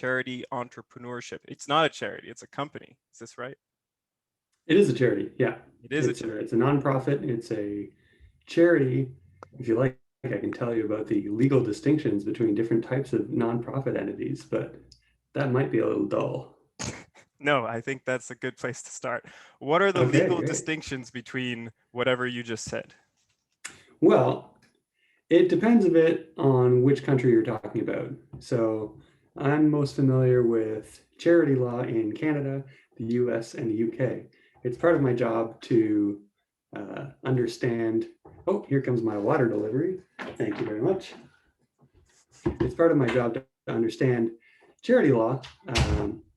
charity entrepreneurship. It's not a charity, it's a company. Is this right? It is a charity. Yeah, It is a charity. it's a nonprofit. It's a charity. If you like, I can tell you about the legal distinctions between different types of nonprofit entities, but that might be a little dull. No, I think that's a good place to start. What are the Okay, legal great. distinctions between whatever you just said? Well, it depends a bit on which country you're talking about. So I'm most familiar with charity law in Canada, the US, and the UK. It's part of my job to understand. Oh, here comes my water delivery. Thank you very much. It's part of my job to understand charity law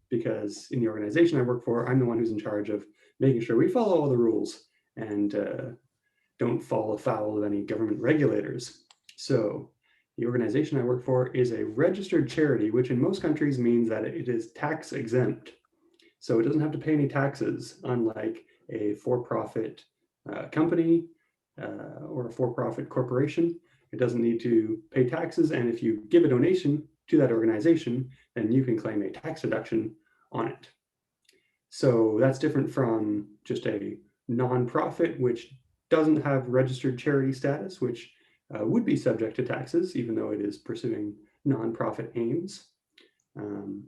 because in the organization I work for, I'm the one who's in charge of making sure we follow all the rules and don't fall afoul of any government regulators. So the organization I work for is a registered charity, which in most countries means that it is tax exempt. So it doesn't have to pay any taxes, unlike a for-profit company or a for-profit corporation. It doesn't need to pay taxes. And if you give a donation to that organization, then you can claim a tax deduction on it. So that's different from just a nonprofit, which doesn't have registered charity status, which would be subject to taxes, even though it is pursuing nonprofit aims. And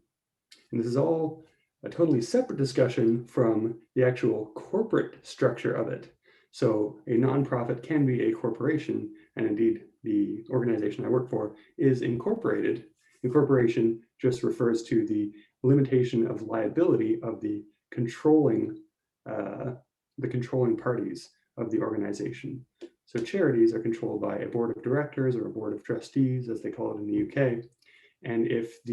this is all a totally separate discussion from the actual corporate structure of it. So a nonprofit can be a corporation, and indeed the organization I work for is incorporated. Incorporation just refers to the limitation of liability of controlling the controlling parties of the organization. So charities are controlled by a board of directors or a board of trustees, as they call it in the UK. And if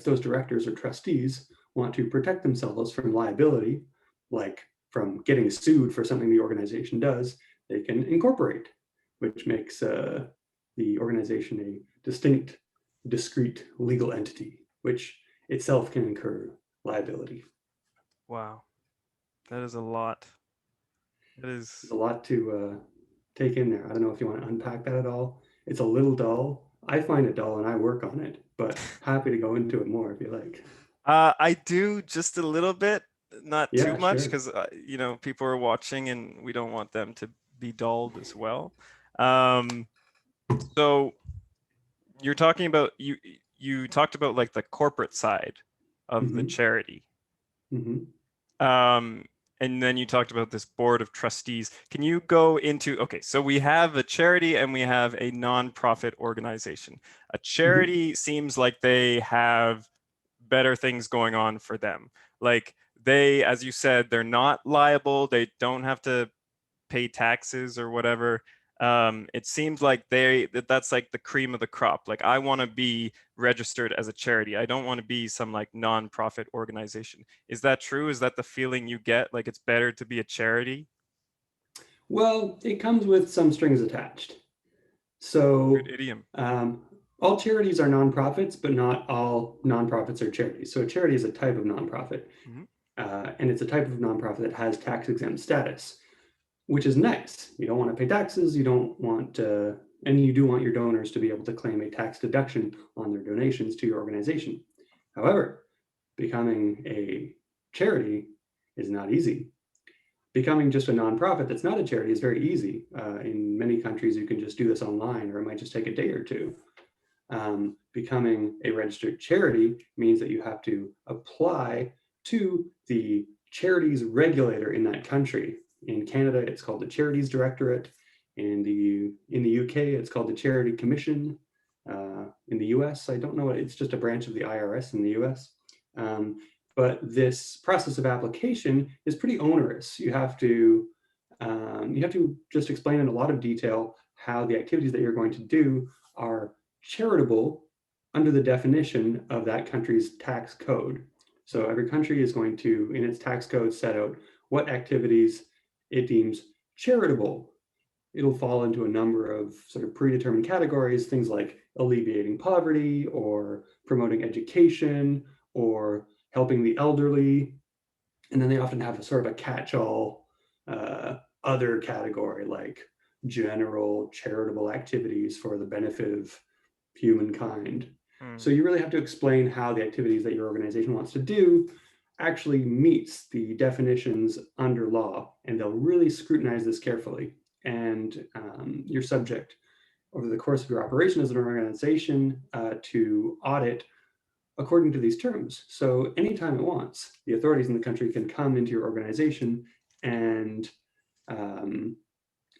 those directors or trustees want to protect themselves from liability, like from getting sued for something the organization does, they can incorporate, which makes the organization a distinct, discrete legal entity, which itself can incur liability. Wow, that is a lot. That There's is, a lot to take in there. I don't know if you want to unpack that at all. It's a little dull. I find it dull and I work on it, but happy to go into it more if you like. I do just a little bit, not too Yeah, much, sure. because people are watching and we don't want them to be dulled as well. Um, so you're talking about you talked about like the corporate side of the Mm-hmm. charity. Mm-hmm. Um, and then you talked about this board of trustees. Can you go into, okay, so we have a charity and we have a nonprofit organization. A Mm-hmm. charity seems like they have better things going on for them. Like they, as you said, they're not liable, they don't have to pay taxes or whatever. It seems like that's like the cream of the crop. Like I want to be registered as a charity. I don't want to be some like nonprofit organization. Is that true? Is that the feeling you get? Like it's better to be a charity? Well, it comes with some strings attached. Good So idiom. um, all charities are nonprofits, but not all nonprofits are charities. So a charity is a type of nonprofit, Mhm. and it's a type of nonprofit that has tax exempt status, which is nice. You don't want to pay taxes. You don't want, and you do want your donors to be able to claim a tax deduction on their donations to your organization. However, becoming a charity is not easy. Becoming just a nonprofit that's not a charity is very easy. In many countries, you can just do this online, or it might just take a day or two. Becoming a registered charity means that you have to apply to the charities regulator in that country. In Canada, it's called the Charities Directorate. In the UK, it's called the Charity Commission. In the US, I don't know, it's just a branch of the IRS in the US. Um, but this process of application is pretty onerous. You have to just explain in a lot of detail how the activities that you're going to do are charitable under the definition of that country's tax code. So every country is going to, in its tax code, set out what activities it deems charitable. It'll fall into a number of sort of predetermined categories, things like alleviating poverty or promoting education or helping the elderly. And then they often have a sort of a catch-all other category like general charitable activities for the benefit of humankind. So Mm. you really have to explain how the activities that your organization wants to do actually meets the definitions under law, and they'll really scrutinize this carefully. And you're subject over the course of your operation as an organization to audit according to these terms. So anytime it wants, the authorities in the country can come into your organization and um,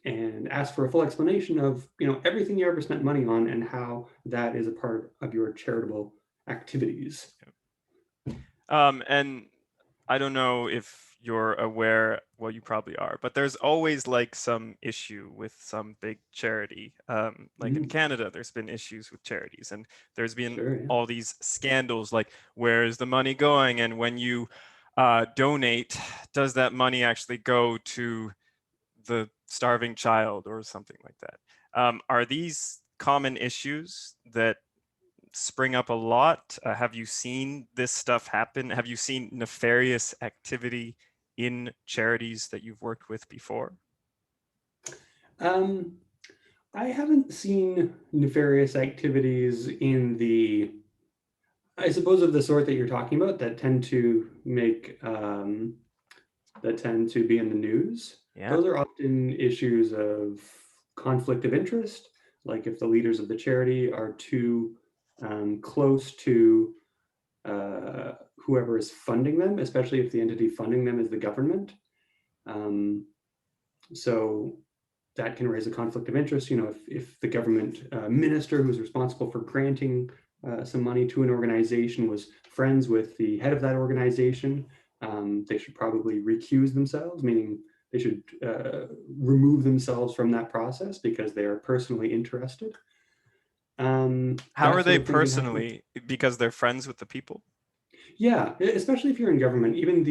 and ask for a full explanation of everything you ever spent money on and how that is a part of your charitable activities. And I don't know if you're aware, well, you probably are, but there's always like some issue with some big charity. Like in Mm, Canada, there's been issues with charities, and there's been sure, yeah. all these scandals like, where is the money going? And when you donate, does that money actually go to the starving child or something like that? Are these common issues that spring up a lot? Have you seen this stuff happen? Have you seen nefarious activity in charities that you've worked with before? Um, I haven't seen nefarious activities in I suppose, of the sort that you're talking about that tend to that tend to be in the news. Yeah. Those are often issues of conflict of interest, like if the leaders of the charity are too close to whoever is funding them, especially if the entity funding them is the government. Um, so that can raise a conflict of interest. If the government minister who's responsible for granting some money to an organization was friends with the head of that organization, they should probably recuse themselves, meaning they should remove themselves from that process because they are personally interested. How That are sort they of thing can happen. personally? Because they're friends with the people? Yeah, especially if you're in government, even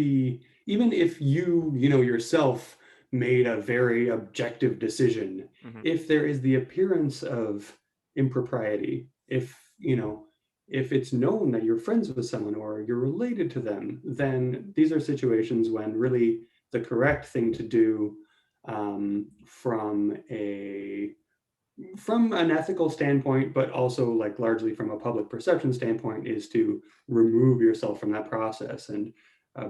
if you yourself made a very objective decision, Hmm. if there is the appearance of impropriety, if it's known that you're friends with someone or you're related to them, then these are situations when really the correct thing to do from an ethical standpoint, but also like largely from a public perception standpoint, is to remove yourself from that process and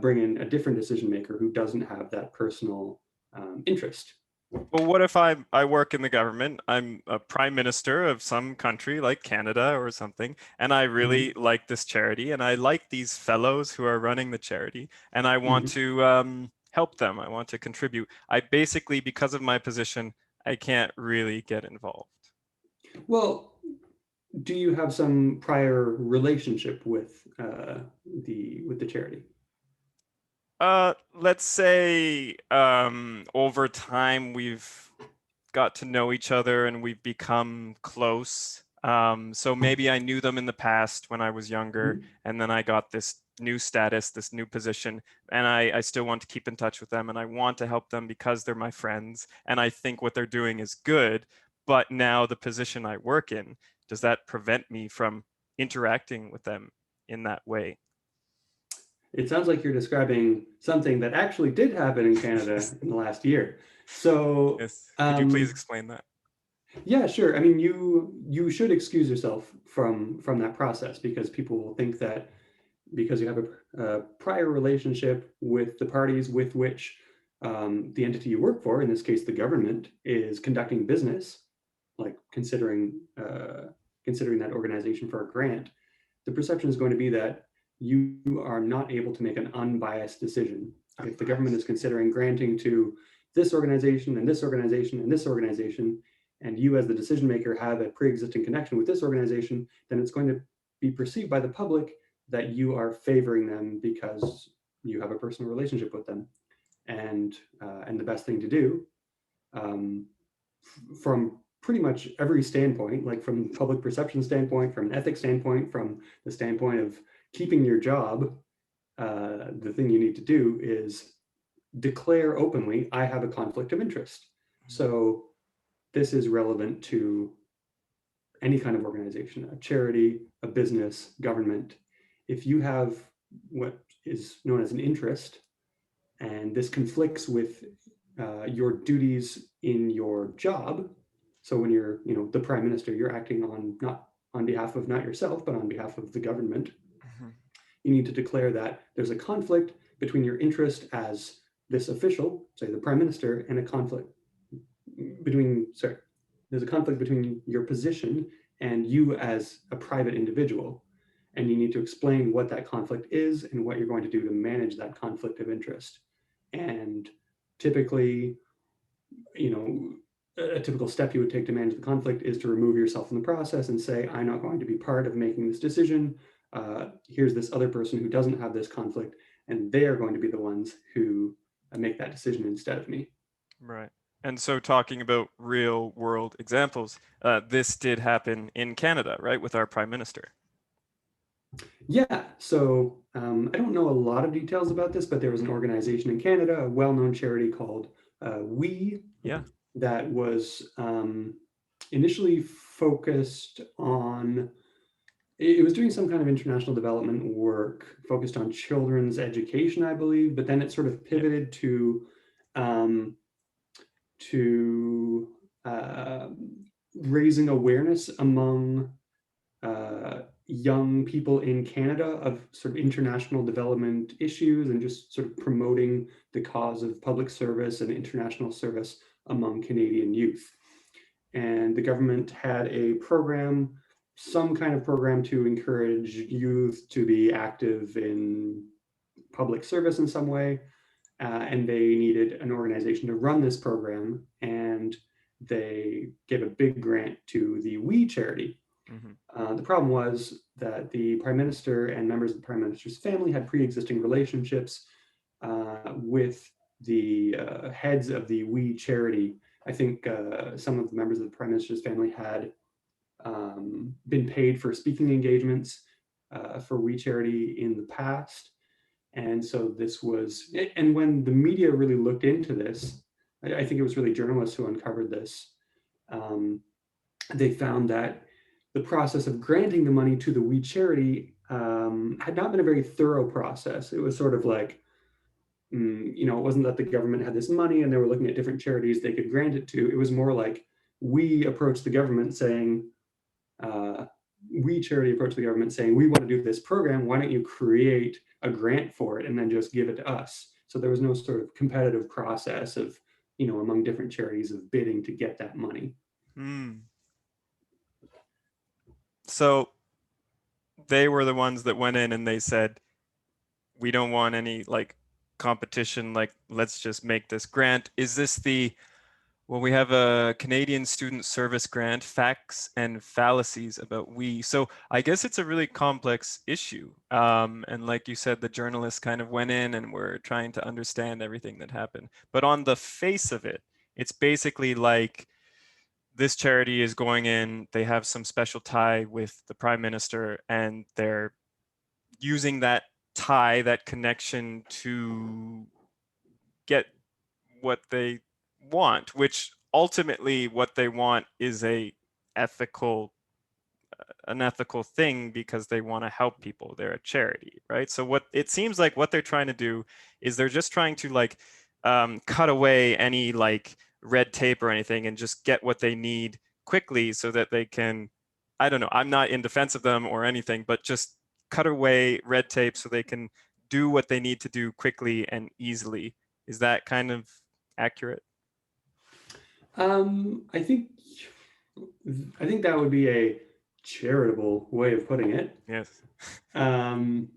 bring in a different decision maker who doesn't have that personal interest. Well, what if I work in the government? I'm a prime minister of some country like Canada or something, and I really Mm-hmm. like this charity, and I like these fellows who are running the charity, and I want Mm-hmm. to help them. I want to contribute. I basically, because of my position, I can't really get involved. Well, do you have some prior relationship with the charity? Let's say over time we've got to know each other and we've become close. So maybe I knew them in the past when I was younger, Mm-hmm. and then I got this new status, this new position, and I still want to keep in touch with them and I want to help them because they're my friends and I think what they're doing is good. But now the position I work in, does that prevent me from interacting with them in that way? It sounds like you're describing something that actually did happen in Canada in the last year. So, Yes. Could you please explain that? yeah, sure. I mean, you should excuse yourself from that process because people will think that because you have a prior relationship with the parties with which the entity you work for, in this case the government, is conducting business, like considering that organization for a grant, the perception is going to be that you are not able to make an unbiased decision. If the government is Unbiased. considering granting to this organization and this organization and this organization, and you as the decision maker have a pre-existing connection with this organization, then it's going to be perceived by the public that you are favoring them because you have a personal relationship with them. And the best thing to do, um, from pretty much every standpoint, like from public perception standpoint, from an ethics standpoint, from the standpoint of keeping your job, the thing you need to do is declare openly, I have a conflict of interest. So this is relevant to any kind of organization, a charity, a business, government. If you have what is known as an interest, and this conflicts with your duties in your job. So when you're, the prime minister, you're acting on not on behalf of not yourself, but on behalf of the government, Mhm. you need to declare that there's a conflict between your interest as this official, say the prime minister, and a conflict between, sorry, there's a conflict between your position and you as a private individual. And you need to explain what that conflict is and what you're going to do to manage that conflict of interest. And typically, you know, a typical step you would take to manage the conflict is to remove yourself from the process and say, I'm not going to be part of making this decision. Here's this other person who doesn't have this conflict, and they are going to be the ones who make that decision instead of me. Right. And so, talking about real world examples, this did happen in Canada, right, with our prime minister. Yeah, so I don't know a lot of details about this, but there was an organization in Canada, a well-known charity called We, Yeah. that was initially focused on, it was doing some kind of international development work focused on children's education, I believe, but then it sort of Yeah. pivoted um, to uh, raising awareness among young people in Canada of sort of international development issues and just sort of promoting the cause of public service and international service among Canadian youth. And the government had a program, some kind of program to encourage youth to be active in public service in some way. And they needed an organization to run this program. And they gave a big grant to the We charity. Hmm. The problem was that the prime minister and members of the prime minister's family had pre-existing relationships with the heads of the We charity. I think some of the members of the prime minister's family had been paid for speaking engagements for We charity in the past. And so this was, and when the media really looked into this, I think it was really journalists who uncovered this. Um, they found that the process of granting the money to the We charity had not been a very thorough process. It was sort of like, you know, it wasn't that the government had this money and they were looking at different charities they could grant it to. It was more like we approached the government saying, uh, We charity approached the government saying, we want to do this program. Why don't you create a grant for it and then just give it to us? So there was no sort of competitive process of, you know, among different charities of bidding to get that money. Mm. So they were the ones that went in and they said, we don't want any like competition, like let's just make this grant. Is this the, well, we have a Canadian Student Service Grant, Facts and Fallacies About We. So I guess it's a really complex issue. And like you said, the journalists kind of went in and were trying to understand everything that happened. But on the face of it, it's basically like this charity is going in, they have some special tie with the prime minister, and they're using that tie, that connection to get what they want, which ultimately what they want is ethical an ethical thing because they want to help people. They're a charity, right? So what it seems like what they're trying to do is they're just trying to like cut away any like red tape or anything and just get what they need quickly so that they can, I don't know, I'm not in defense of them or anything, but just cut away red tape so they can do what they need to do quickly and easily. Is that kind of accurate? I think that would be a charitable way of putting it. Yes. Um,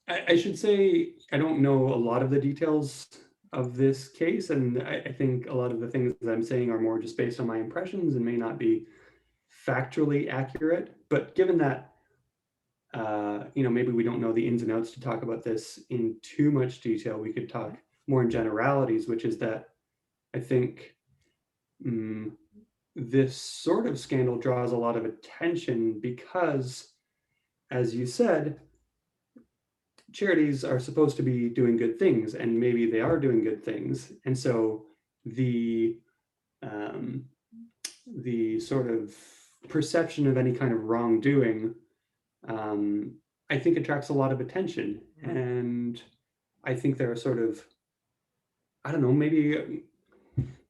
I should say I don't know a lot of the details of this case, and I think a lot of the things that I'm saying are more just based on my impressions and may not be factually accurate. But given that, you know, maybe we don't know the ins and outs to talk about this in too much detail, we could talk more in generalities, which is that I think um, this sort of scandal draws a lot of attention because, as you said, charities are supposed to be doing good things, and maybe they are doing good things. And so the um, the sort of perception of any kind of wrongdoing, um, I think attracts a lot of attention. Mm. And I think there are sort of, I don't know, maybe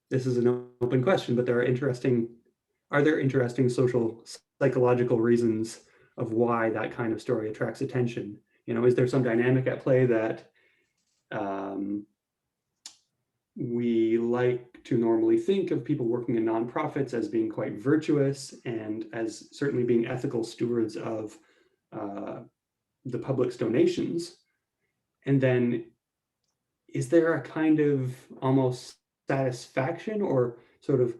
this is an open question, but there are interesting are there interesting social psychological reasons of why that kind of story attracts attention? Is there some dynamic at play that um, we like to normally think of people working in nonprofits as being quite virtuous and as certainly being ethical stewards of uh, the public's donations? And then is there a kind of almost satisfaction or sort of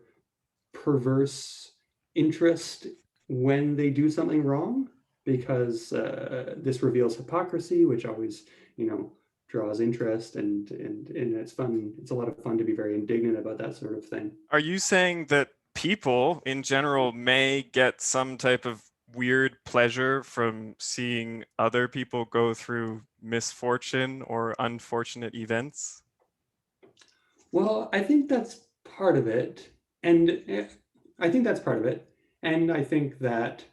perverse interest when they do something wrong? Because this reveals hypocrisy, which always, you know, draws interest, and it's fun. It's a lot of fun to be very indignant about that sort of thing. Are you saying that people in general may get some type of weird pleasure from seeing other people go through misfortune or unfortunate events? Well, I think that's part of it, and I think that's part of it, and I think that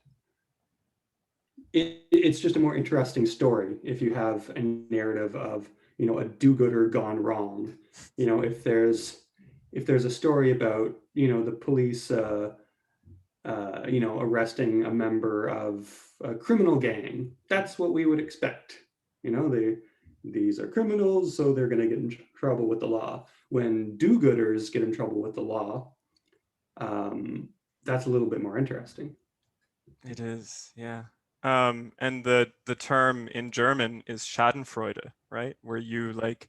it's just a more interesting story if you have a narrative of, a do-gooder gone wrong. If there's a story about, the police arresting a member of a criminal gang, that's what we would expect. These are criminals, so they're going to get in trouble with the law. When do-gooders get in trouble with the law, um, that's a little bit more interesting. It is, yeah. And the term in German is Schadenfreude, right? Where you like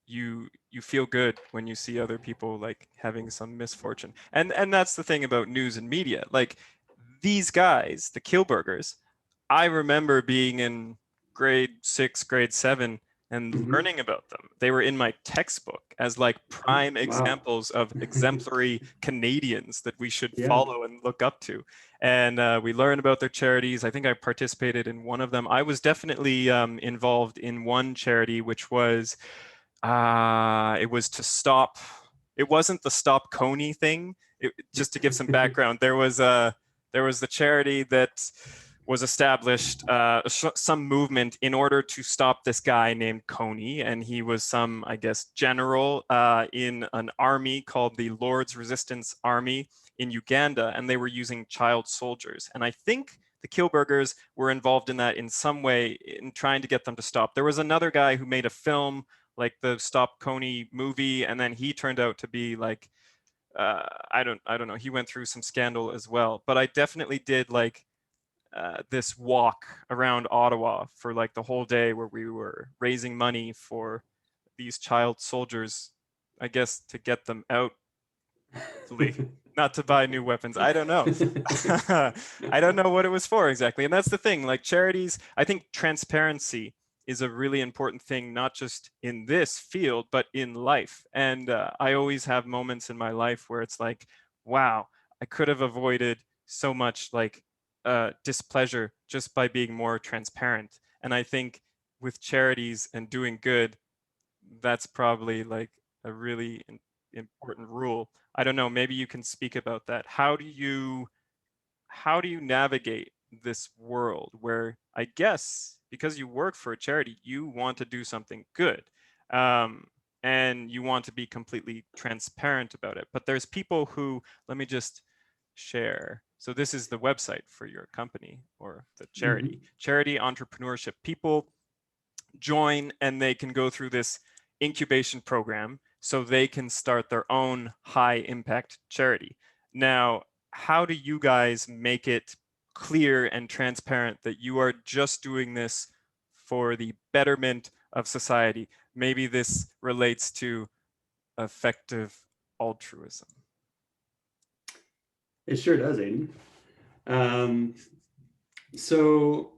you feel good when you see other people like having some misfortune. And that's the thing about news and media. Like these guys, the Kielburgers, I remember being in grade 6, grade 7 and Mm-hmm. learning about them. They were in my textbook as like prime Wow. examples of exemplary Canadians that we should Yeah. follow and look up to. And we learned about their charities. I think I participated in one of them. I was definitely involved in one charity, which was it was to stop. It wasn't the Stop Coney thing. Just to give some background, there was the charity that was established, some movement in order to stop this guy named Coney, and he was some, I guess, general in an army called the Lord's Resistance Army in Uganda, and they were using child soldiers. And I think the Kielburgers were involved in that in some way in trying to get them to stop. There was another guy who made a film like the Stop Coney movie, and then he turned out to be like I don't know. He went through some scandal as well, but I definitely did like this walk around Ottawa for like the whole day where we were raising money for these child soldiers, I guess to get them out, hopefully, not to buy new weapons. I don't know. I don't know what it was for exactly. And that's the thing, like charities, I think transparency is a really important thing, not just in this field, but in life. And I always have moments in my life where it's like, wow, I could have avoided so much like displeasure just by being more transparent. And I think with charities and doing good, that's probably like a really important rule. I don't know, maybe you can speak about that. How do you navigate this world where I guess because you work for a charity, you want to do something good. Um, and you want to be completely transparent about it. But there's people who, let me just share. So this is the website for your company or the charity. Mhm. Charity entrepreneurship. People join and they can go through this incubation program so they can start their own high impact charity. Now, how do you guys make it clear and transparent that you are just doing this for the betterment of society? Maybe this relates to effective altruism. It sure does, Aiden. Um, so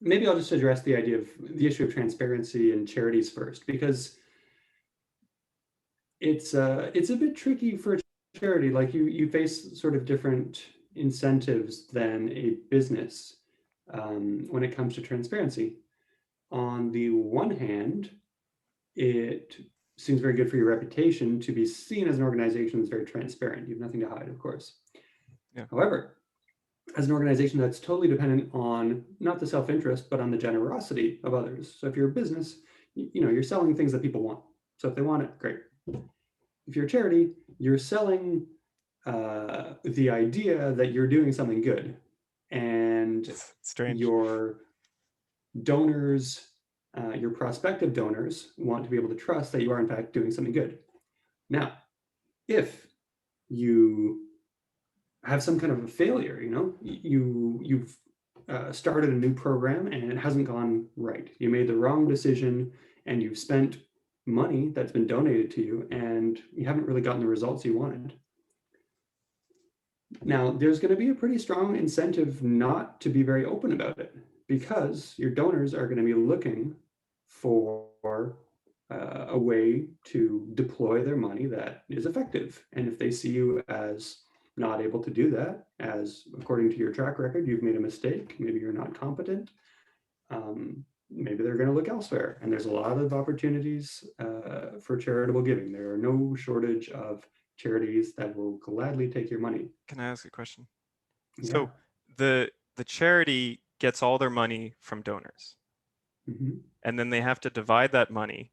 maybe I'll just address the issue of transparency and charities first, because it's a bit tricky for a charity. Like you face sort of different incentives than a business when it comes to transparency. On the one hand, it seems very good for your reputation to be seen as an organization that's very transparent. You have nothing to hide, of course. Yeah. However, as an organization that's totally dependent on not the self-interest, but on the generosity of others. So if you're a business, you're selling things that people want. So if they want it, great. If you're a charity, you're selling the idea that you're doing something good, and It's strange. your donors, your prospective donors, want to be able to trust that you are in fact doing something good. Now, if you have some kind of a failure, you've started a new program and it hasn't gone right. You made the wrong decision and you've spent money that's been donated to you and you haven't really gotten the results you wanted. Now, there's going to be a pretty strong incentive not to be very open about it because your donors are going to be looking for a way to deploy their money that is effective. And if they see you as not able to do that, as according to your track record, you've made a mistake, maybe you're not competent, maybe they're going to look elsewhere. And there's a lot of opportunities for charitable giving. There are no shortage of charities that will gladly take your money. Can I ask a question? Yeah. So the charity gets all their money from donors, Mhm. and then they have to divide that money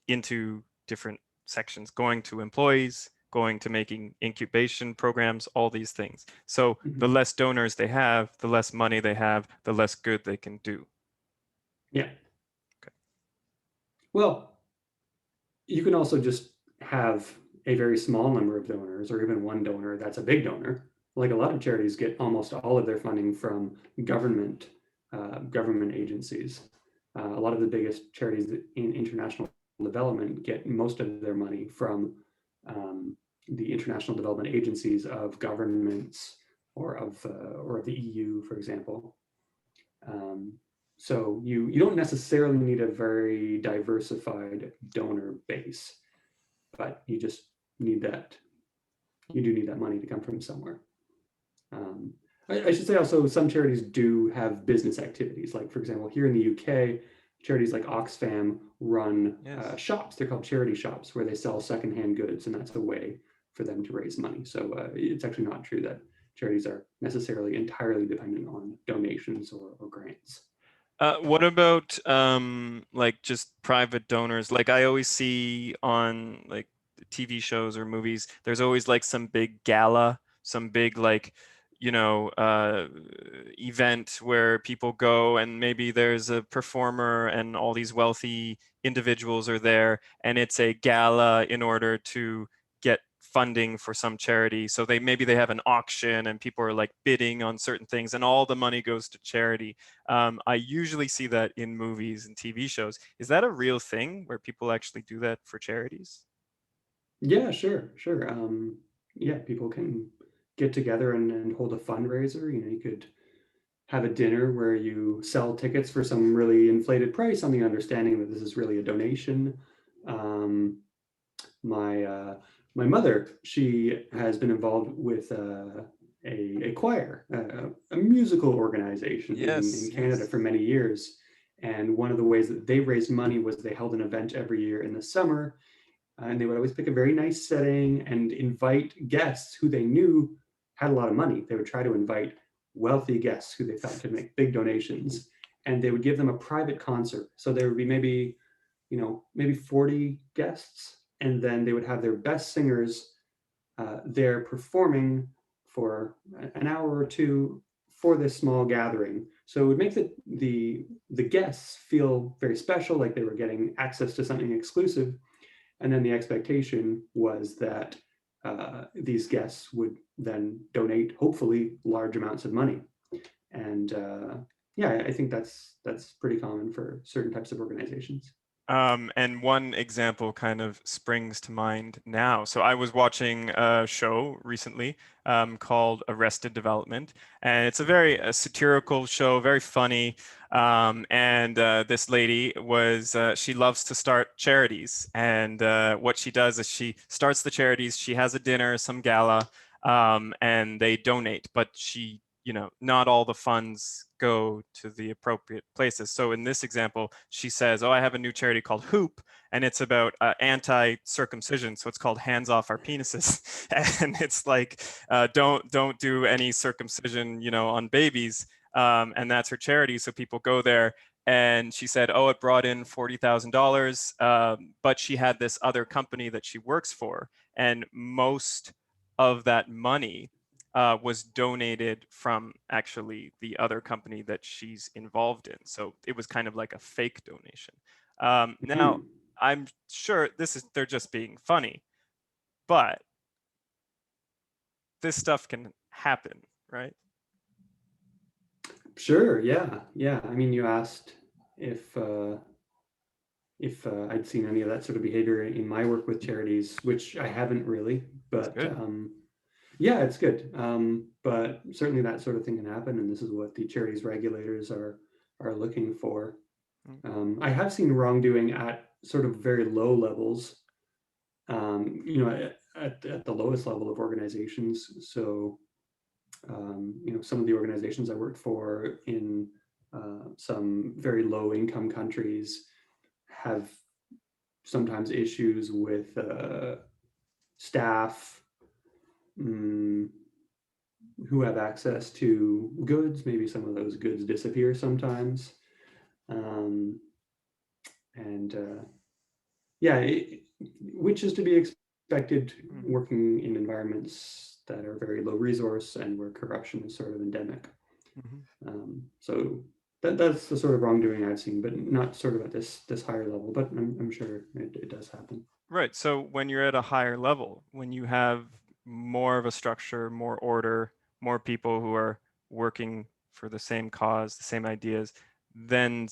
into different sections, going to employees, going to making incubation programs, all these things. So the Mhm. less donors they have, the less money they have, the less good they can do. Yeah. Okay. Well, you can also just have a very small number of donors or even one donor that's a big donor. Like a lot of charities get almost all of their funding from government agencies. A lot of the biggest charities in international development get most of their money from um, the international development agencies of governments or of the EU, for example. Um, so you don't necessarily need a very diversified donor base, but you just need that. You do need that money to come from somewhere. Um, I should say also some charities do have business activities. Like for example, here in the UK, charities like Oxfam run Yes. shops. They're called charity shops where they sell secondhand goods, and that's a way for them to raise money. So it's actually not true that charities are necessarily entirely dependent on donations or grants. What about like just private donors? Like I always see on like TV shows or movies, there's always like some big gala, some big like, event where people go and maybe there's a performer and all these wealthy individuals are there and it's a gala in order to get funding for some charity. So maybe they have an auction and people are like bidding on certain things and all the money goes to charity. I usually see that in movies and TV shows. Is that a real thing where people actually do that for charities? Yeah, sure, sure. Yeah, people can get together and hold a fundraiser. You could have a dinner where you sell tickets for some really inflated price on the understanding that this is really a donation. Um, my my mother, she has been involved with a choir, a musical organization in Yes, Canada yes. for many years. And one of the ways that they raised money was they held an event every year in the summer, and they would always pick a very nice setting and invite guests who they knew had a lot of money. They would try to invite wealthy guests who they thought could make big donations, and they would give them a private concert. So there would be maybe 40 guests, and then they would have their best singers there performing for an hour or two for this small gathering. So it would make the guests feel very special, like they were getting access to something exclusive. And then the expectation was that these guests would then donate, hopefully, large amounts of money. And yeah, I think that's pretty common for certain types of organizations. And one example kind of springs to mind now. So I was watching a show recently called Arrested Development, and it's a very satirical show, very funny. And this lady she loves to start charities. And what she does is she starts the charities, she has a dinner, some gala, and they donate, but not all the funds go to the appropriate places. So in this example, she says, "Oh, I have a new charity called Hoop, and it's about anti-circumcision. So it's called Hands Off Our Penises, and it's like don't do any circumcision, on babies." And that's her charity. So people go there. And she said, "Oh, it brought in $40,000, but she had this other company that she works for, and most of that money was donated from actually the other company that she's involved in. So it was kind of like a fake donation. Now, Hmm. I'm sure they're just being funny, but this stuff can happen, right? Sure. Yeah. Yeah. I mean, you asked if I'd seen any of that sort of behavior in my work with charities, which I haven't really, That's but good. yeah, it's good. But certainly that sort of thing can happen, and this is what the charities regulators are looking for. Mm. I have seen wrongdoing at sort of very low levels, at the lowest level of organizations. So, some of the organizations I worked for in some very low income countries have sometimes issues with staff mm, who have access to goods. Maybe some of those goods disappear sometimes. Um, and yeah, which is to be expected Mm. working in environments that are very low resource and where corruption is sort of endemic. Mhm. So that's the sort of wrongdoing I've seen, but not sort of at this higher level. But I'm sure it does happen. Right. So when you're at a higher level, when you have more of a structure, more order, more people who are working for the same cause, the same ideas, then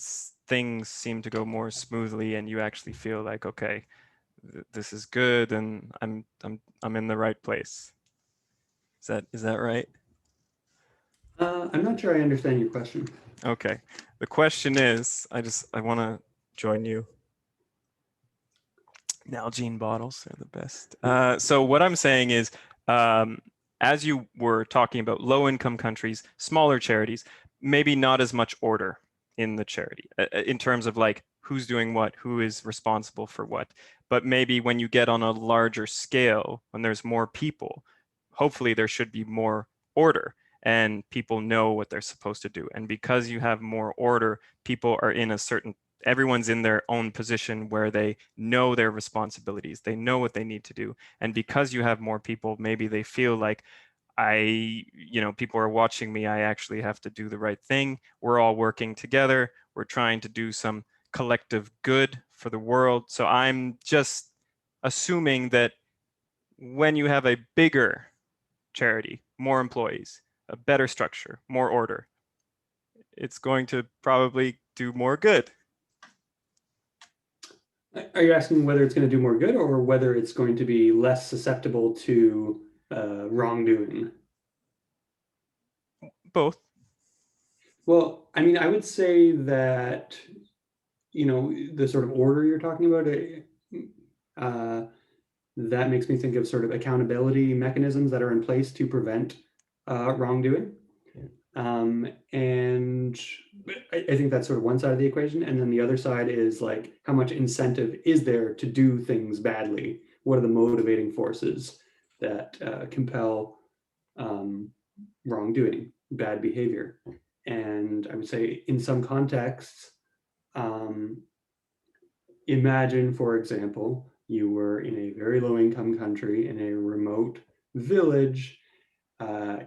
things seem to go more smoothly and you actually feel like, okay, this is good and I'm in the right place. Is that right? I'm not sure I understand your question. Okay. The question is, I want to join you. Nalgene bottles are the best. So what I'm saying is, um, as you were talking about low income countries, smaller charities, maybe not as much order in the charity in terms of like who's doing what, who is responsible for what. But maybe when you get on a larger scale, when there's more people, hopefully there should be more order and people know what they're supposed to do. And because you have more order, people are in a certain everyone's in their own position where they know their responsibilities, they know what they need to do. And because you have more people, maybe they feel like people are watching me, I actually have to do the right thing. We're all working together. We're trying to do some collective good for the world. So I'm just assuming that when you have a bigger charity, more employees, a better structure, more order, it's going to probably do more good. Are you asking whether it's going to do more good or whether it's going to be less susceptible to wrongdoing? Both. Well, I mean, I would say that, the sort of order you're talking about, uh, that makes me think of sort of accountability mechanisms that are in place to prevent wrongdoing. Yeah. And I think that's sort of one side of the equation. And then the other side is like, how much incentive is there to do things badly? What are the motivating forces that compel wrongdoing, bad behavior? And I would say in some contexts, um, imagine, for example, you were in a very low income country in a remote village uh,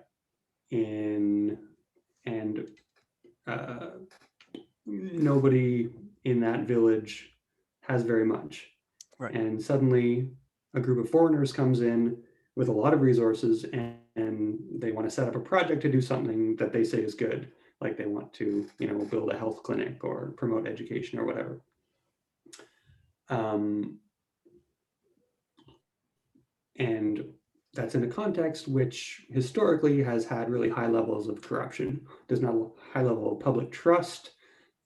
in and uh, nobody in that village has very much. Right. And suddenly a group of foreigners comes in with a lot of resources and they want to set up a project to do something that they say is good. Like they want to, build a health clinic or promote education or whatever. Um, and that's in a context which historically has had really high levels of corruption. There's not a high level of public trust.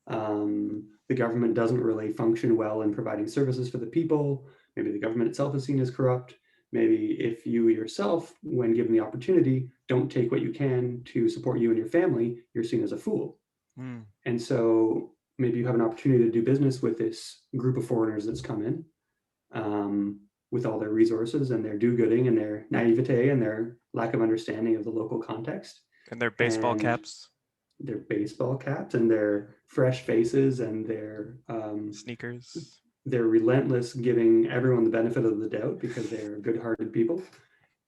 The government doesn't really function well in providing services for the people. Maybe the government itself is seen as corrupt. Maybe if you yourself, when given the opportunity, don't take what you can to support you and your family, you're seen as a fool. Mm. And so maybe you have an opportunity to do business with this group of foreigners that's come in with all their resources and their do-gooding and their naivete and their lack of understanding of the local context. And their baseball And caps, their baseball caps and their fresh faces and sneakers. their relentless giving everyone the benefit of the doubt because they are good-hearted people.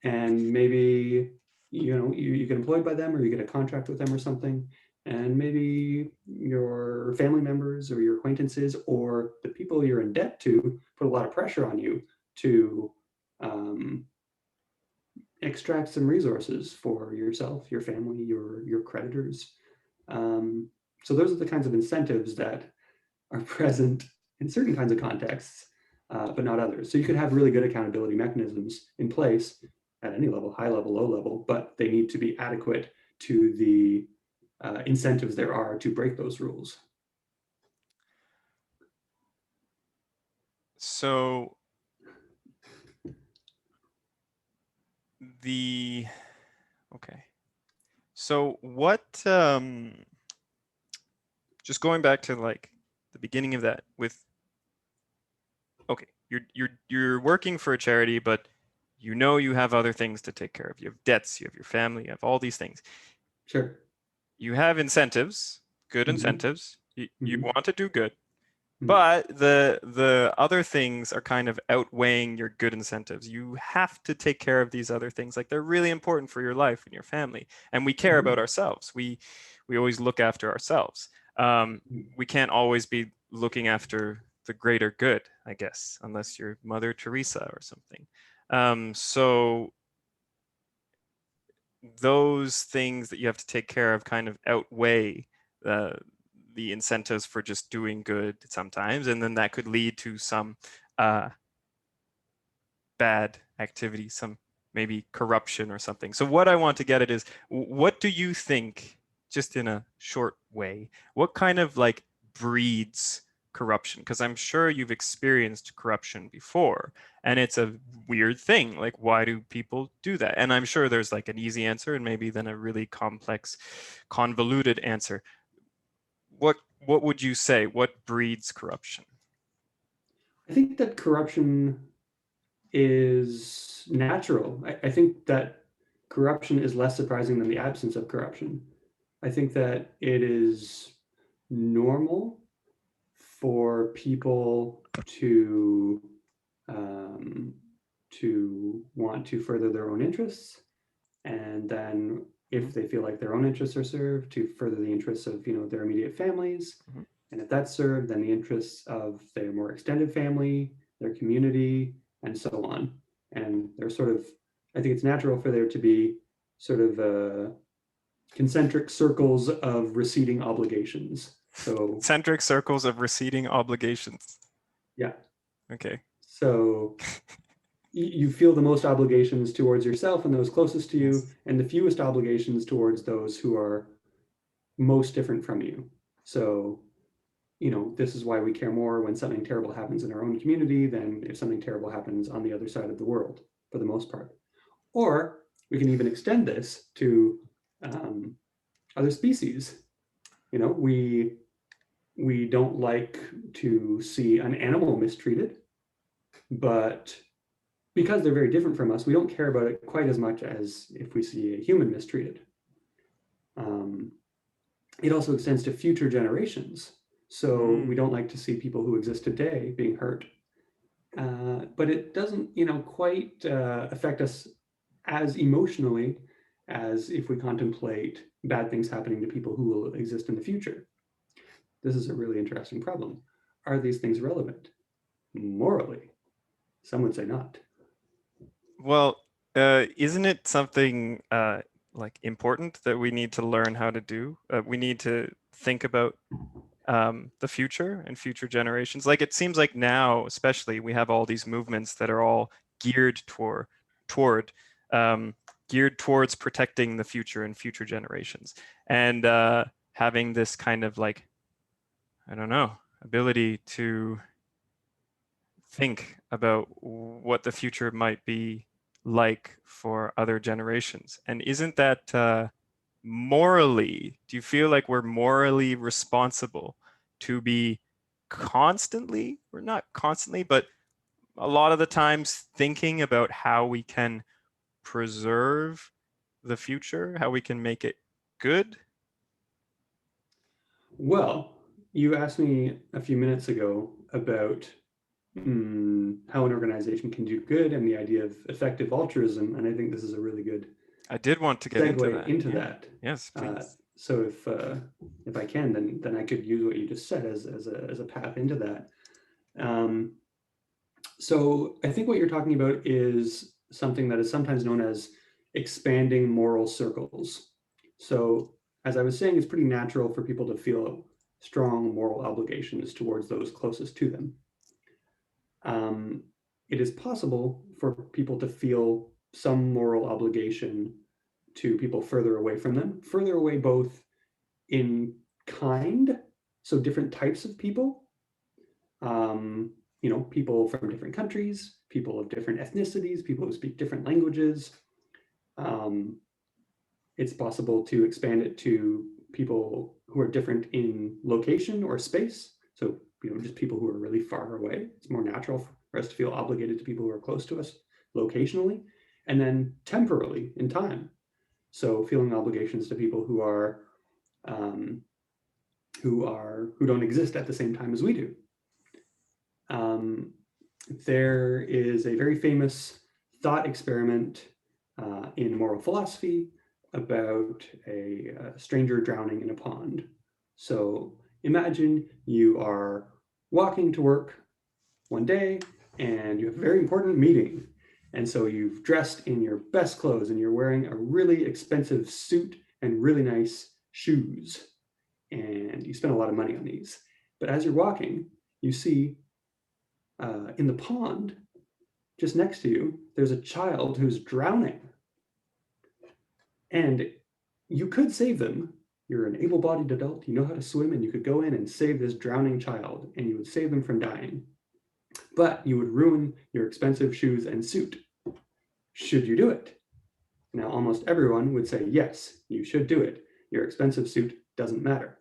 and maybe you get employed by them or you get a contract with them or something, and maybe your family members or your acquaintances or the people you're in debt to put a lot of pressure on you to um, extract some resources for yourself, your family, your creditors. Um, so those are the kinds of incentives that are present in certain kinds of contexts, but not others. So you could have really good accountability mechanisms in place at any level, high level, low level, but they need to be adequate to the incentives there are to break those rules. So the okay. So what just going back to like the beginning of that with okay, you're working for a charity, but you know you have other things to take care of. You have debts, you have your family, you have all these things. Sure. You have incentives, good Mm-hmm. incentives. You Mm-hmm. want to do good, Mm-hmm. but the other things are kind of outweighing your good incentives. You have to take care of these other things. Like they're really important for your life and your family. And we care Mm-hmm. about ourselves. We always look after ourselves. We can't always be looking after the greater good, I guess, unless you're Mother Teresa or something. So those things that you have to take care of kind of outweigh uh, the incentives for just doing good sometimes, and then that could lead to some uh, bad activity, some maybe corruption or something. So what I want to get at is, what do you think, just in a short way, what kind of like breeds corruption? Because I'm sure you've experienced corruption before, and it's a weird thing. Like, why do people do that? And I'm sure there's like an easy answer and maybe then a really complex, convoluted answer. What would you say? What breeds corruption? I think that corruption is natural. I think that corruption is less surprising than the absence of corruption. I think that it is normal for people um, to want to further their own interests, and then Mhm, if they feel like their own interests are served, to further the interests of their immediate families, mhm. and if that's served, then the interests of their more extended family, their community, and so on. And they're sort of, I think it's natural for there to be sort of concentric circles of receding obligations. So Centric circles of receding obligations. yeah, Okay. so you feel the most obligations towards yourself and those closest to you, Yes. and the fewest obligations towards those who are most different from you. So, this is why we care more when something terrible happens in our own community than if something terrible happens on the other side of the world, for the most part. Or we can even extend this to um, other species. We don't like to see an animal mistreated, but because they're very different from us, we don't care about it quite as much as if we see a human mistreated. Um, it also extends to future generations. So we Mm. don't like to see people who exist today being hurt. But it doesn't, quite affect us as emotionally as if we contemplate bad things happening to people who will exist in the future. This is a really interesting problem. Are these things relevant? Morally, some would say not. Well, isn't it something like important that we need to learn how to do? We need to think about the future and future generations. Like it seems like now, especially, we have all these movements that are all geared toward um, geared towards protecting the future and future generations, and having this kind of like, I don't know, ability to think about what the future might be like for other generations. And isn't that morally, do you feel like we're morally responsible to be constantly, or not constantly, but a lot of the times thinking about how we can preserve the future, how we can make it good? Well, you asked me a few minutes ago about how an organization can do good and the idea of effective altruism. And I think this is a really good I did want to get into segue that. into Yeah. that. Yes, please. So if I can, then I could use what you just said as a path into that. So I think what you're talking about is something that is sometimes known as expanding moral circles. So as I was saying, it's pretty natural for people to feel strong moral obligations towards those closest to them. It is possible for people to feel some moral obligation to people further away from them, further away both in kind, so different types of people, people from different countries, people of different ethnicities, people who speak different languages. It's possible to expand it to people who are different in location or space. So, just people who are really far away. It's more natural for us to feel obligated to people who are close to us locationally, and then temporally in time. So feeling obligations to people who don't exist at the same time as we do. There is a very famous thought experiment in moral philosophy about a stranger drowning in a pond. So imagine you are walking to work one day and you have a very important meeting. And so you've dressed in your best clothes and you're wearing a really expensive suit and really nice shoes. And you spend a lot of money on these. But as you're walking, you see in the pond just next to you, there's a child who's drowning. And you could save them. You're an able-bodied adult, you know how to swim, and you could go in and save this drowning child, and you would save them from dying. But you would ruin your expensive shoes and suit. Should you do it? Now, almost everyone would say, yes, you should do it. Your expensive suit doesn't matter.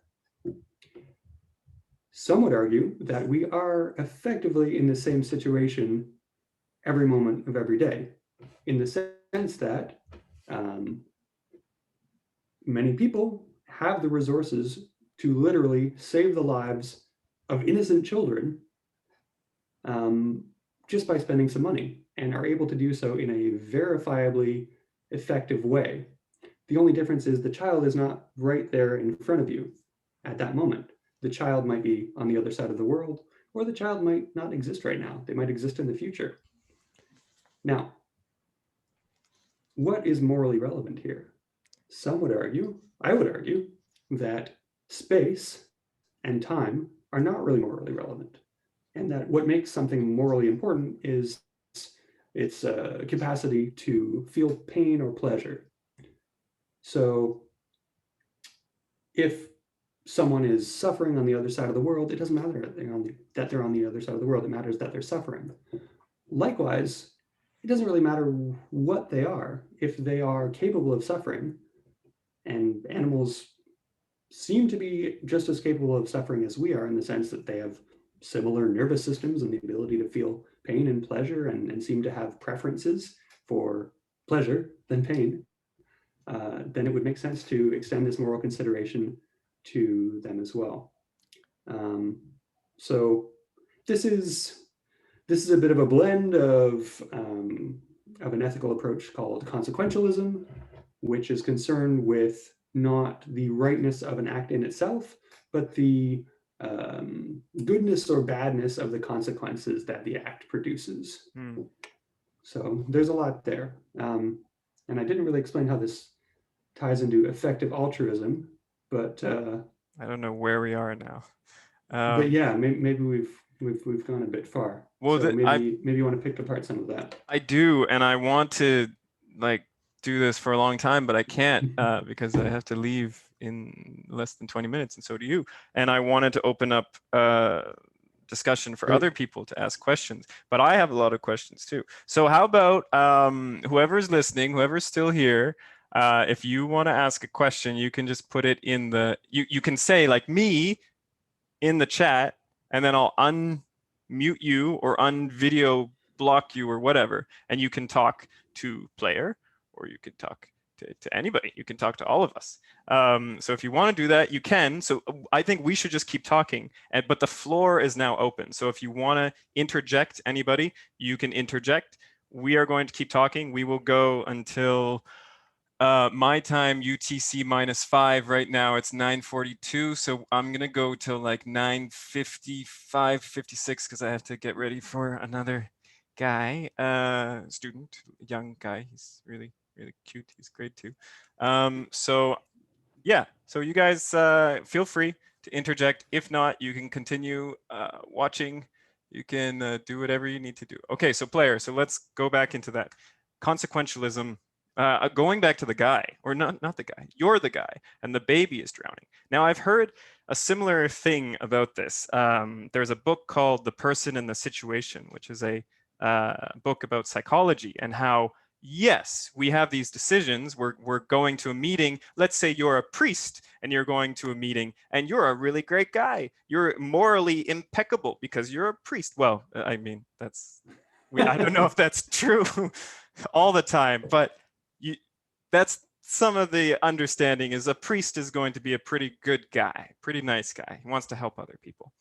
Some would argue that we are effectively in the same situation every moment of every day, in the sense that many people have the resources to literally save the lives of innocent children just by spending some money, and are able to do so in a verifiably effective way. The only difference is the child is not right there in front of you at that moment. The child might be on the other side of the world, or the child might not exist right now. They might exist in the future. Now, what is morally relevant here? Some would argue, I would argue, that space and time are not really morally relevant, and that what makes something morally important is its capacity to feel pain or pleasure. So if someone is suffering on the other side of the world, it doesn't matter that they're on the other side of the world. It matters that they're suffering. Likewise, it doesn't really matter what they are. If they are capable of suffering, and animals seem to be just as capable of suffering as we are, in the sense that they have similar nervous systems and the ability to feel pain and pleasure, and seem to have preferences for pleasure than pain, then it would make sense to extend this moral consideration to them as well. So this is a bit of a blend of an ethical approach called consequentialism, which is concerned with not the rightness of an act in itself, but the goodness or badness of the consequences that the act produces. So there's a lot there. And I didn't really explain how this ties into effective altruism, but I don't know where we are now. But yeah, maybe we've gone a bit far. Well, so maybe you want to pick apart some of that. I do, and I want to do this for a long time, but I can't because I have to leave in less than 20 minutes, and so do you. And I wanted to open up discussion for other people to ask questions, but I have a lot of questions too. So how about whoever's listening, whoever's still here, if you want to ask a question, you can just put it in the, you can say like me in the chat, and then I'll unmute you or unvideo block you or whatever, and you can talk to player, or you could talk to anybody. You can talk to all of us. So if you want to do that, you can. So I think we should just keep talking. But the floor is now open. So if you want to interject anybody, you can interject. We are going to keep talking. We will go until my time, UTC -5. Right now it's 9:42. So I'm going to go till like 9:55, 56, because I have to get ready for another guy, student, young guy. He's really, really cute. He's grade 2. So yeah, so you guys feel free to interject. If not, you can continue watching. You can do whatever you need to do. Okay, so player, so let's go back into that. Consequentialism, going back to the guy, or not the guy, you're the guy, and the baby is drowning. Now, I've heard a similar thing about this. There's a book called The Person and the Situation, which is a book about psychology and how, yes, we have these decisions. We're going to a meeting. Let's say you're a priest and you're going to a meeting and you're a really great guy. You're morally impeccable because you're a priest. Well, I mean, I don't know if that's true all the time, but that's some of the understanding is a priest is going to be a pretty good guy, pretty nice guy. He wants to help other people.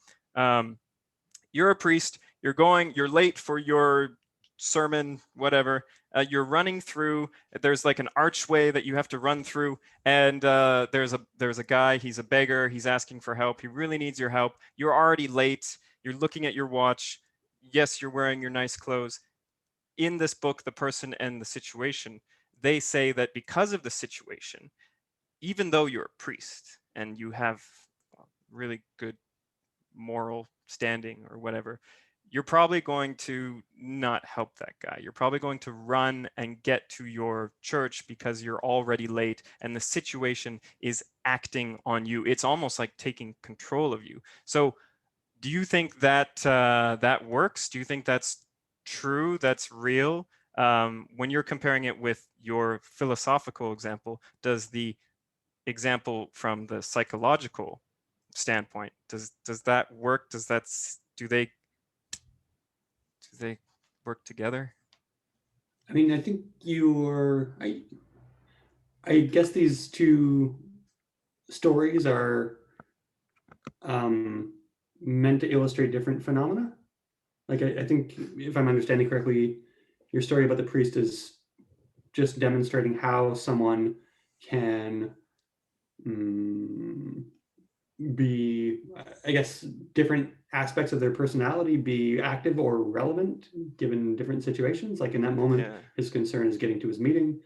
You're a priest. You're late for your sermon, whatever. You're running through. There's like an archway that you have to run through, and there's a guy. He's a beggar. He's asking for help. He really needs your help. You're already late. You're looking at your watch. Yes, you're wearing your nice clothes. In this book, The Person and the Situation, they say that because of the situation, even though you're a priest and you have really good moral standing or whatever, you're probably going to not help that guy. You're probably going to run and get to your church because you're already late and the situation is acting on you. It's almost like taking control of you. So do you think that that works? Do you think that's true? That's real? When you're comparing it with your philosophical example, does the example from the psychological standpoint, does that work? Do they work together? I mean, I think I guess these two stories are meant to illustrate different phenomena. Like, I think if I'm understanding correctly, your story about the priest is just demonstrating how someone can be, I guess, different aspects of their personality be active or relevant given different situations. Like in that moment, Yeah. his concern is getting to his meeting.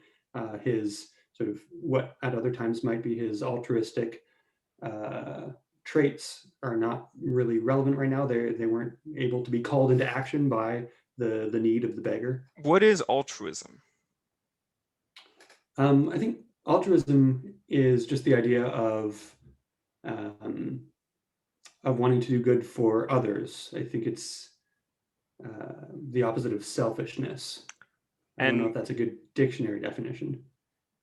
His sort of what at other times might be his altruistic traits are not really relevant right now. They weren't able to be called into action by the need of the beggar. What is altruism? I think altruism is just the idea um, of wanting to do good for others. I think it's the opposite of selfishness. I don't know if And that's a good dictionary definition.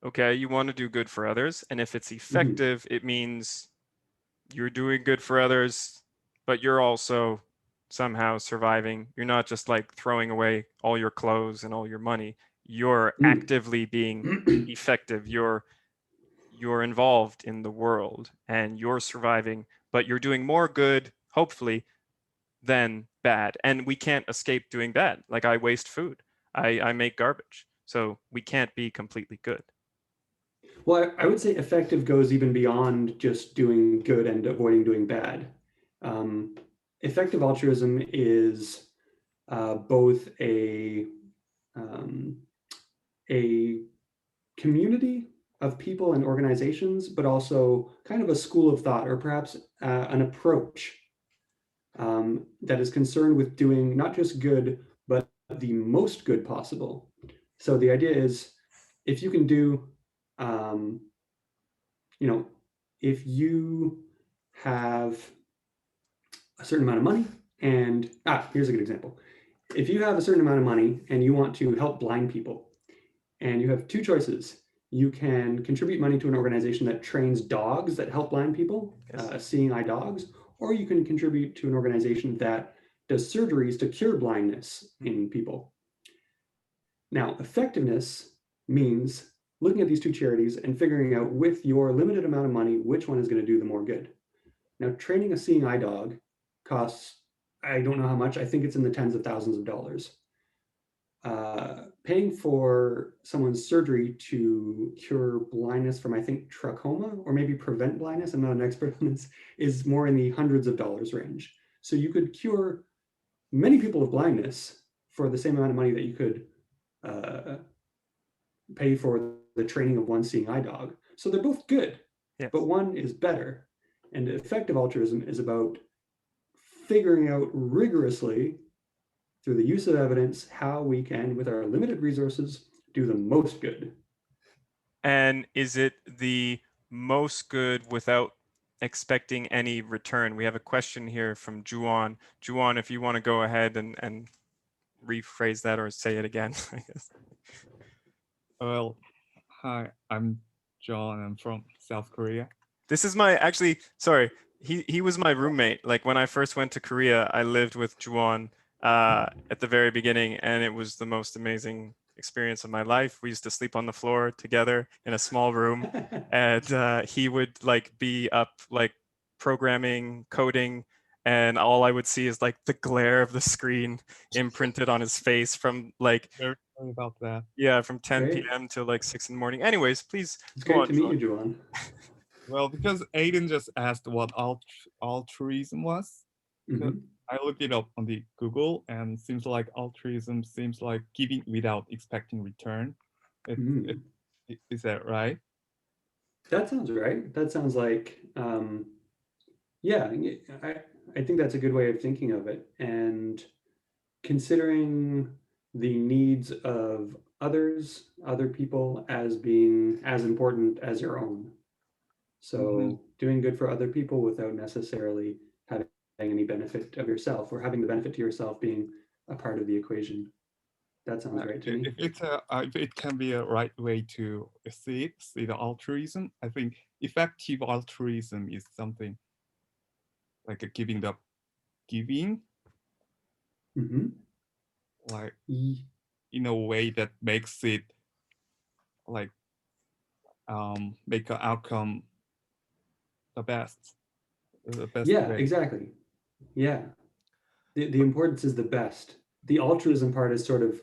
okay, you want to do good for others, and if it's Mm-hmm. effective, it means you're doing good for others, but you're also somehow surviving. You're not just like throwing away all your clothes and all your money. You're actively being effective. You're involved in the world and you're surviving, but you're doing more good, hopefully, than bad. And we can't escape doing bad. Like I waste food. I make garbage. So we can't be completely good. Well, I would say effective goes even beyond just doing good and avoiding doing bad. Um, Effective altruism is both um, a community of people and organizations, but also kind of a school of thought or perhaps an approach that is concerned with doing not just good, but the most good possible. So the idea is if you can do, um, if you have a certain amount of money and, here's a good example. If you have a certain amount of money and you want to help blind people, and you have two choices. You can contribute money to an organization that trains dogs that help blind people, Yes. seeing eye dogs, or you can contribute to an organization that does surgeries to cure blindness in people. Now, effectiveness means looking at these two charities and figuring out with your limited amount of money, which one is going to do the more good. Now, training a seeing eye dog costs, I don't know how much, I think it's in the tens of thousands of dollars. Paying for someone's surgery to cure blindness from, I think, trachoma, or maybe prevent blindness, I'm not an expert on this, is more in the hundreds of dollars range. So you could cure many people of blindness for the same amount of money that you could pay for the training of one seeing eye dog. So they're both good, Yes. but one is better. And effective altruism is about figuring out rigorously through the use of evidence how we can, with our limited resources, do the most good. And is it the most good without expecting any return? We have a question here from Juan. Juan, if you want to go ahead and rephrase that or say it again, I guess. Well, hi, I'm John. I'm from South Korea. This is my, actually, sorry, he was my roommate. Like when I first went to Korea, I lived with Juan at the very beginning, and it was the most amazing experience of my life. We used to sleep on the floor together in a small room, and he would like be up like programming, coding, and all I would see is like the glare of the screen imprinted on his face from like, Very sorry about that. yeah, from 10 Great. p.m. till like 6 in the morning. Anyways, please It's go great on, to meet Juan. you, Joanne. Well, because Aiden just asked what altruism was, Mhm. I looked it up on the Google, and seems like altruism seems like giving without expecting return. Mm. Is that right? That sounds right. That sounds like, yeah, I think that's a good way of thinking of it. And considering the needs of others, other people, as being as important as your own. So doing good for other people without necessarily having any benefit of yourself, or having the benefit to yourself being a part of the equation. That sounds right to me. If it can be a right way to see the altruism, I think effective altruism is something like a giving, Mhm. like Ye- in a way that makes it like make an outcome the best Yeah, way. exactly. Yeah. The importance is the best. The altruism part is sort of,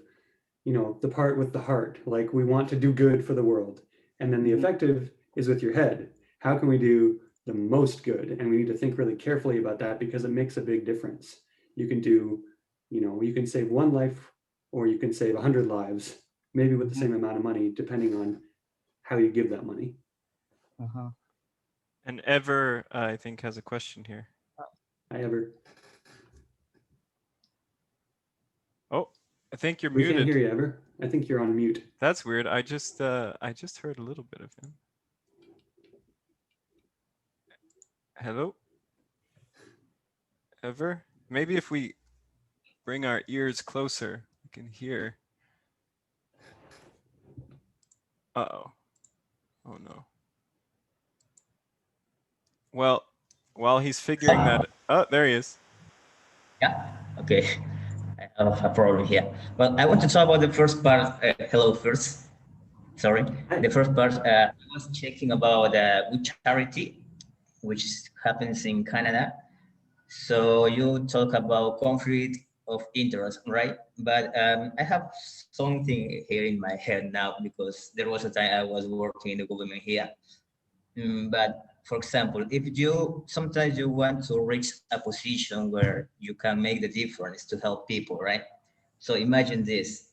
the part with the heart, like we want to do good for the world. And then the Mhm. effective is with your head. How can we do the most good? And we need to think really carefully about that, because it makes a big difference. You can do, you can save one life, or you can save 100 lives, maybe with the Mhm. same amount of money, depending on how you give that money. Uh-huh. And Ever, I think, has a question here. I ever, Oh, I think you're we can't muted. hear you ever. I think you're on mute. That's weird. I just heard a little bit of him. Hello? Ever? Maybe if we bring our ears closer, we can hear. Uh-oh. Oh no. Well, while he's figuring that, oh, there he is. Yeah, okay. I have a problem here. Well, I want to talk about the first part. Hello, first. Sorry. Hi. The first part, I was checking about good charity, which happens in Canada. So you talk about conflict of interest, right? But I have something here in my head now, because there was a time I was working in the government here. But for example, if you sometimes you want to reach a position where you can make the difference to help people, right? So imagine this.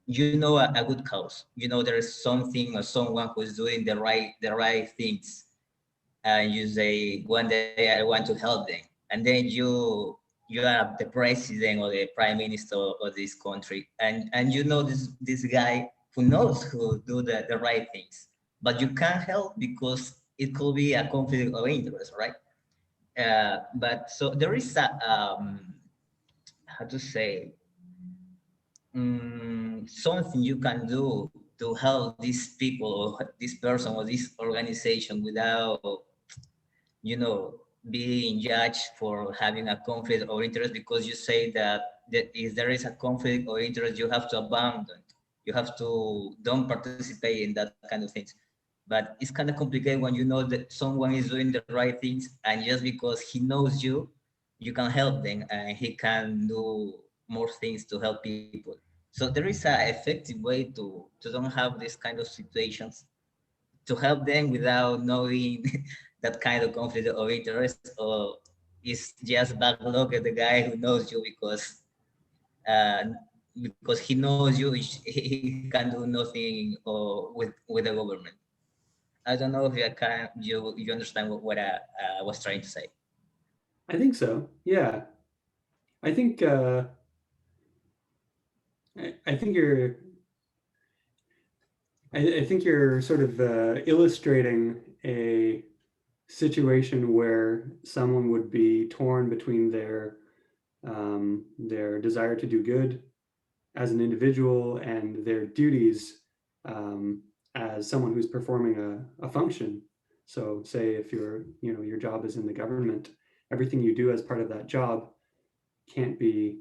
You know a good cause. You know there is something or someone who's doing the right things, and you say one day I want to help them, and then you are the president or the prime minister of this country, and you know this guy who knows who do the right things, but you can't help because it could be a conflict of interest, right? But so there is a how to say something you can do to help these people or this person or this organization without being judged for having a conflict of interest, because you say that if there is a conflict of interest, you have to abandon. You have to don't participate in that kind of things. But it's kind of complicated when you know that someone is doing the right things, and just because he knows you, you can help them, and he can do more things to help people. So there is an effective way to don't have this kind of situations, to help them without knowing that kind of conflict of interest, or it's just bad luck at the guy who knows you uh, because he knows you, he can do nothing with the government. I don't know if you understand what I was trying to say. I think so. Yeah. I think I think I think you're sort of illustrating a situation where someone would be torn between their desire to do good as an individual and their duties as someone who's performing a function. So say if your job is in the government, everything you do as part of that job can't be,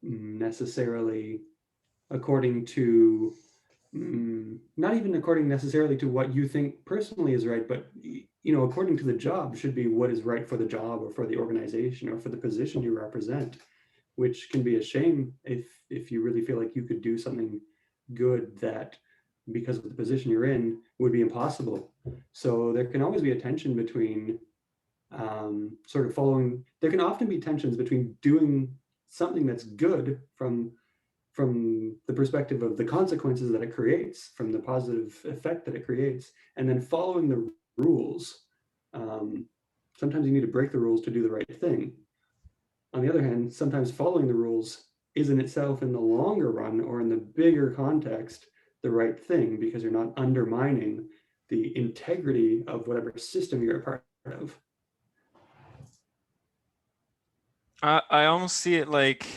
necessarily according to not even according necessarily to what you think personally is right, but according to the job should be what is right for the job or for the organization or for the position you represent, which can be a shame if you really feel like you could do something good that because of the position you're in would be impossible. So there can always be a tension between sort of following. There can often be tensions between doing something that's good from the perspective of the consequences that it creates, from the positive effect that it creates, and then following the rules. Sometimes you need to break the rules to do the right thing. On the other hand, sometimes following the rules is in itself, in the longer run or in the bigger context, the right thing, because you're not undermining the integrity of whatever system you're a part of. I almost see it like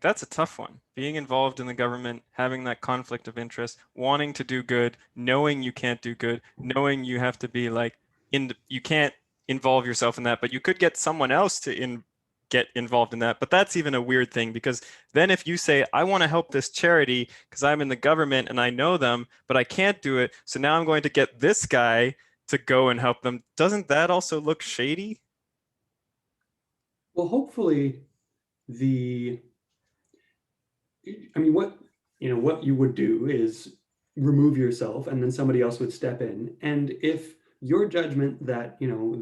that's a tough one. Being involved in the government, having that conflict of interest, wanting to do good, knowing you can't do good, knowing you have to be like you can't involve yourself in that, but you could get someone else to get involved in that. But that's even a weird thing, because then if you say, I want to help this charity because I'm in the government and I know them, but I can't do it, so now I'm going to get this guy to go and help them. Doesn't that also look shady? Well, hopefully what you would do is remove yourself and then somebody else would step in. And if your judgment that,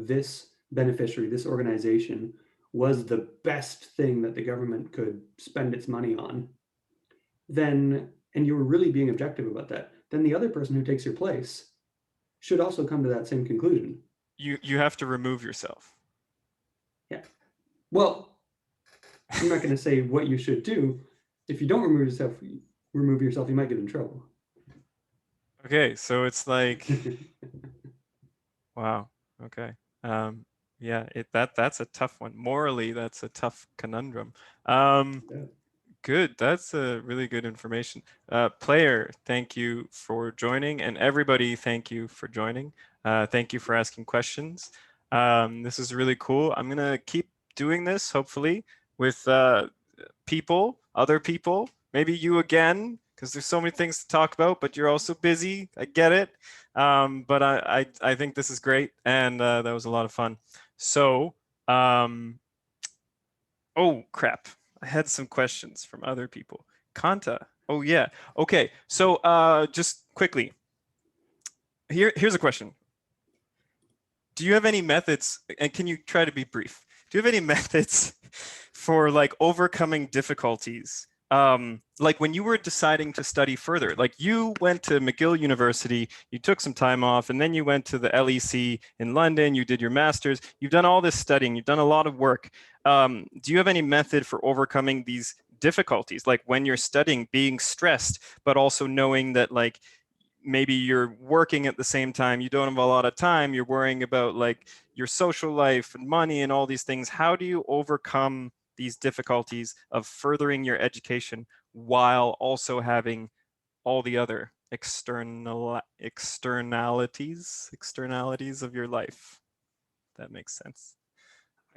this beneficiary, this organization was the best thing that the government could spend its money on, then, and you were really being objective about that, then the other person who takes your place should also come to that same conclusion. You have to remove yourself. Yeah. Well, I'm not going to say what you should do. If you don't remove yourself, you might get in trouble. Okay, so it's like, wow. Okay. Yeah, that's a tough one. Morally, that's a tough conundrum. Yeah. Good. That's a really good information. Player, thank you for joining, and everybody, thank you for joining. Thank you for asking questions. This is really cool. I'm gonna keep doing this, hopefully, with other people, maybe you again, because there's so many things to talk about, but you're also busy. I get it. But I think this is great, and that was a lot of fun. So, oh crap. I had some questions from other people. Kanta. Oh yeah. Okay. So just quickly. Here's a question. Do you have any methods, and can you try to be brief? Do you have any methods for like overcoming difficulties? Like when you were deciding to study further, like you went to McGill University, you took some time off, and then you went to the LEC in London, you did your master's, you've done all this studying, you've done a lot of work. Do you have any method for overcoming these difficulties? Like when you're studying, being stressed, but also knowing that like maybe you're working at the same time, you don't have a lot of time, you're worrying about like your social life and money and all these things. How do you overcome these difficulties of furthering your education while also having all the other externalities of your life? That makes sense.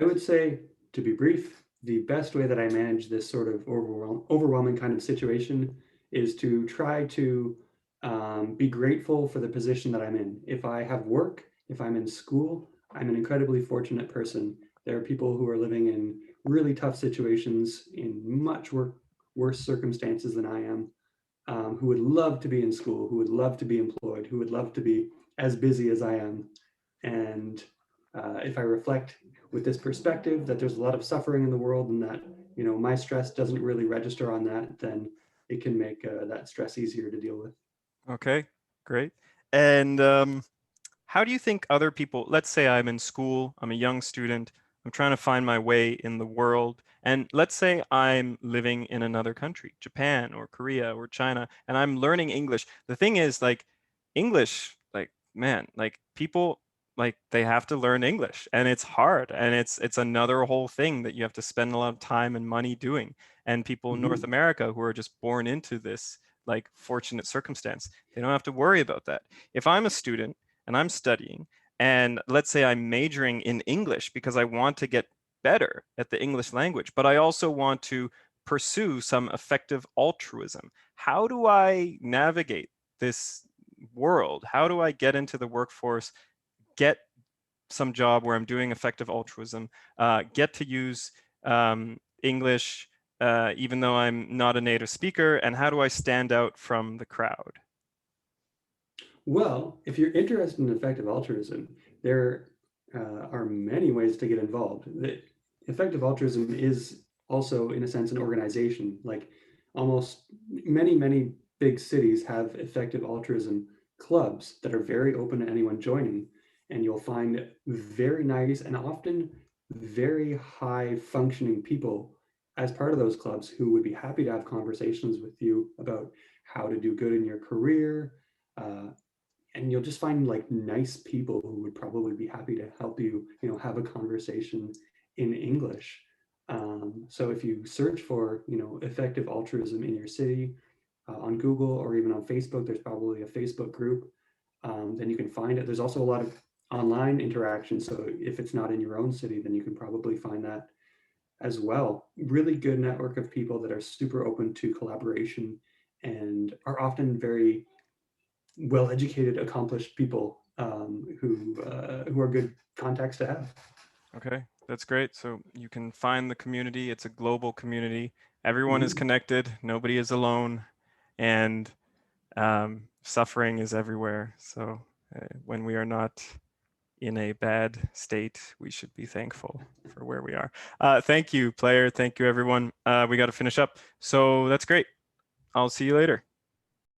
I would say, to be brief, the best way that I manage this sort of overwhelming kind of situation is to try to be grateful for the position that I'm in. If I have work, if I'm in school, I'm an incredibly fortunate person. There are people who are living in really tough situations in much worse circumstances than I am, who would love to be in school, who would love to be employed, who would love to be as busy as I am. And if I reflect with this perspective that there's a lot of suffering in the world and that, you know, my stress doesn't really register on that, then it can make that stress easier to deal with. Okay, great. And how do you think other people, let's say I'm in school, I'm a young student, I'm trying to find my way in the world, and let's say I'm living in another country, Japan or Korea or China, and I'm learning English. The thing is, like, English, like, man, like people, like they have to learn English, and it's hard, and it's another whole thing that you have to spend a lot of time and money doing. And people in North America who are just born into this like fortunate circumstance, they don't have to worry about that. If I'm a student and I'm studying, and let's say I'm majoring in English because I want to get better at the English language, but I also want to pursue some effective altruism. How do I navigate this world? How do I get into the workforce, get some job where I'm doing effective altruism, get to use English even though I'm not a native speaker, and how do I stand out from the crowd? Well, if you're interested in effective altruism, there are many ways to get involved. Effective altruism is also, in a sense, an organization. Like almost many big cities have effective altruism clubs that are very open to anyone joining. And you'll find very nice and often very high functioning people as part of those clubs who would be happy to have conversations with you about how to do good in your career. And you'll just find like nice people who would probably be happy to help you, you know, have a conversation in English. So if you search for, you know, effective altruism in your city on Google or even on Facebook, there's probably a Facebook group. Then you can find it. There's also a lot of online interaction. So if it's not in your own city, then you can probably find that as well. Really good network of people that are super open to collaboration and are often very well-educated, accomplished people who are good contacts to have. Okay, that's great. So you can find the community. It's a global community. Everyone is connected. Nobody is alone, and suffering is everywhere. So when we are not in a bad state, we should be thankful for where we are. Thank you, player. Thank you, everyone. We got to finish up. So that's great. I'll see you later.